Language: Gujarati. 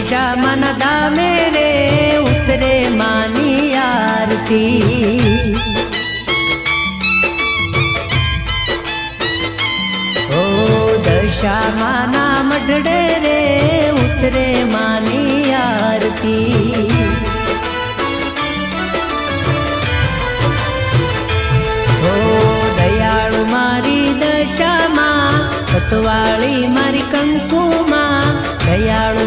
દશા મન ધામે રે ઉતરે માની આરતી ઓ દશા માના મઢડે રે ઉતરે માની આરતી ઓ દયાળુ મારી દશામાં સતવાળી મારી કંકુમાં દયાળુ